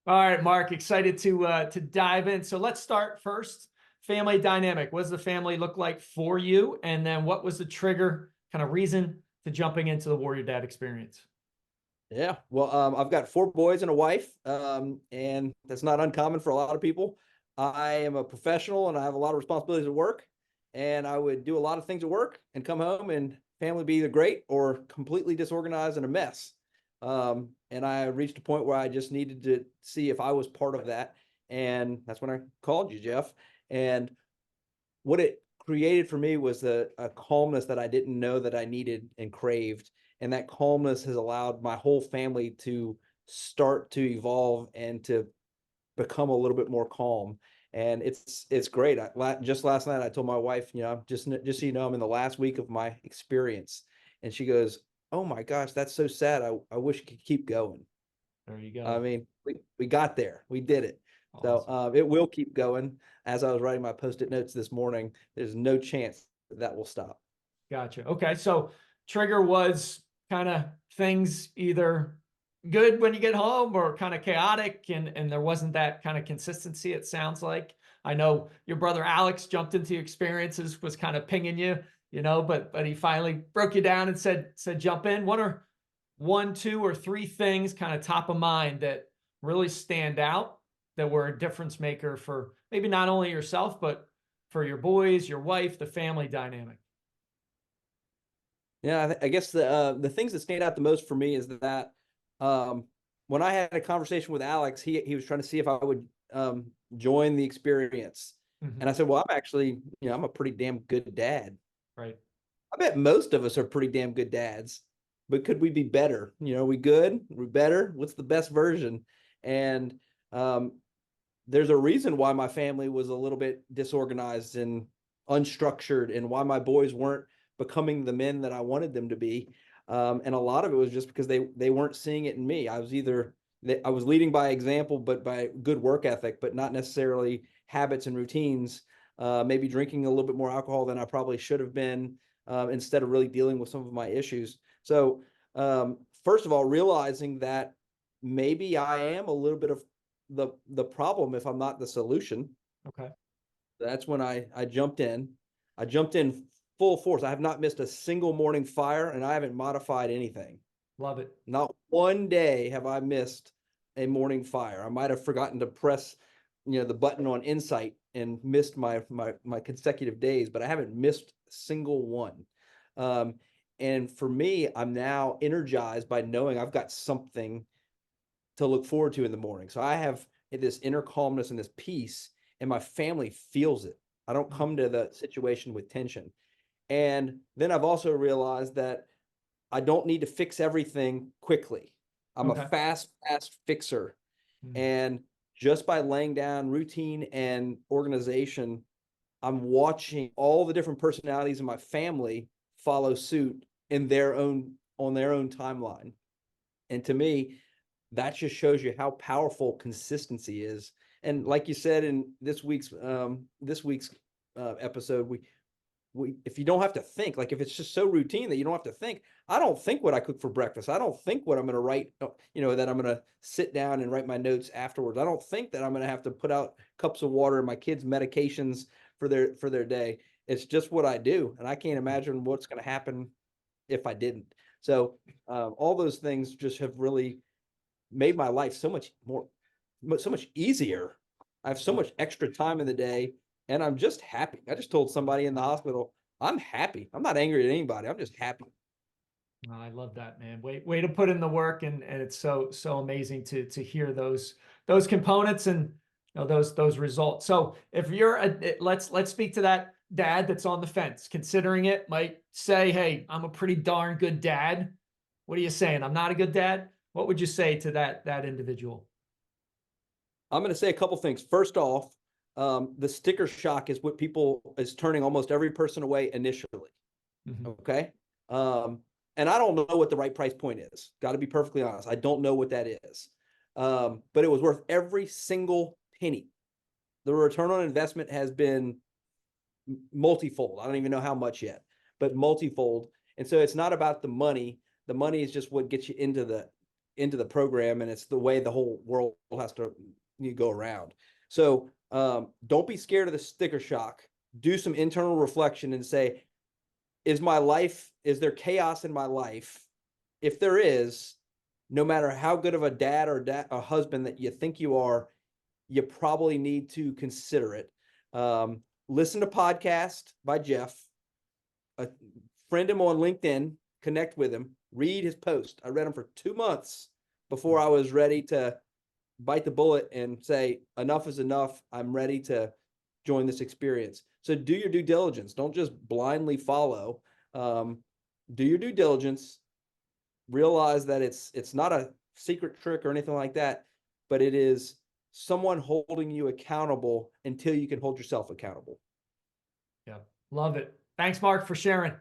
All right, Mark, excited to dive in. So let's start first. Family dynamic. What does the family look like for you? And then what was the trigger kind of reason to jumping into the Warrior Dad experience? Yeah, well, I've got four boys and a wife, and that's not uncommon for a lot of people. I am a professional and I have a lot of responsibilities at work, and I would do a lot of things at work and come home and family be either great or completely disorganized and a mess. And I reached a point where I just needed to see if I was part of that, and that's when I called you, Jeff. And what it created for me was a calmness that I didn't know that I needed and craved. And that calmness has allowed my whole family to start to evolve and to become a little bit more calm. And it's great. Just last night, I told my wife, just so you know, I'm in the last week of my experience. And she goes, "Oh my gosh, that's so sad. I wish it could keep going." There you I go. mean, we got there. We did it. So Awesome. it will keep going. As I was writing my post-it notes this morning, there's no chance that will stop. Gotcha. Okay. So trigger was kind of things either good when you get home or kind of chaotic and there wasn't that kind of consistency, it sounds like. I know your brother Alex jumped into your experiences, was kind of pinging you, but he finally broke you down and said jump in. What are one, two, or three things kind of top of mind that really stand out that were a difference maker for maybe not only yourself, but for your boys, your wife, the family dynamic? Yeah, I guess the things that stand out the most for me is that um, when I had a conversation with Alex, he was trying to see if I would join the experience, and I Mhm. said, "Well, I'm actually, I'm a pretty damn good dad. Right. I bet most of us are pretty damn good dads, but could we be better? Are we good? Are we better? What's the best version?" And um, there's a reason why my family was a little bit disorganized and unstructured, and why my boys weren't becoming the men that I wanted them to be. And a lot of it was just because they weren't seeing it in me. I was leading by example, but by good work ethic, but not necessarily habits and routines. Maybe drinking a little bit more alcohol than I probably should have been, instead of really dealing with some of my issues. So, first of all, realizing that maybe I am a little bit of the problem if I'm not the solution. Okay. That's when I jumped in. I jumped in full force. I have not missed a single morning fire, and I haven't modified anything. Love it. Not one day have I missed a morning fire. I might have forgotten to press, the button on Insight and missed my consecutive days, but I haven't missed a single one. Um, and for me, I'm now energized by knowing I've got something to look forward to in the morning. So I have this inner calmness and this peace, and my family feels it. I don't Mm. come to the situation with tension. And then I've also realized that I don't need to fix everything quickly. I'm a Okay. fast fixer. Mm. And just by laying down routine and organization, I'm watching all the different personalities in my family follow suit in their own on their own timeline. And to me, that just shows you how powerful consistency is. And like you said in this week's episode, we if you don't have to think, like if it's just so routine that you don't have to think. I don't think what I cook for breakfast. I don't think what I'm going to write, that I'm going to sit down and write my notes afterwards. I don't think that I'm going to have to put out cups of water and my kids medications for their day. It's just what I do, and I can't imagine what's going to happen if I didn't. So all those things just have really made my life so much easier. I have so Yeah. much extra time in the day, and I'm just happy. I just told somebody in the hospital, I'm happy. I'm not angry at anybody. I'm just happy. Oh, I love that, man. Way to put in the work, and it's so amazing to hear those components and those results. So if you're let's speak to that dad that's on the fence, considering it, might say, "Hey, I'm a pretty darn good dad." What are you saying? I'm not a good dad. What would you say to that individual? I'm going to say a couple things. First off, the sticker shock is what people is turning almost every person away initially. Mhm. Okay. Um, and I don't know what the right price point is. Got to be perfectly honest. I don't know what that is. But it was worth every single penny. The return on investment has been multifold. I don't even know how much yet, but multifold. And so it's not about the money. The money is just what gets you into into the program, and it's the way the whole world has to go around. So don't be scared of the sticker shock. Do some internal reflection and say, is there chaos in my life? If there is, no matter how good of a dad or a husband that you think you are, you probably need to consider it. Listen to podcast by Jeff, friend him on LinkedIn, connect with him, read his post. I read him for 2 months before I was ready to bite the bullet and say, enough is enough. I'm ready to join this experience. So do your due diligence. Don't just blindly follow. Do your due diligence. Realize that it's not a secret trick or anything like that, but it is someone holding you accountable until you can hold yourself accountable. Yeah. Love it. Thanks, Mark, for sharing.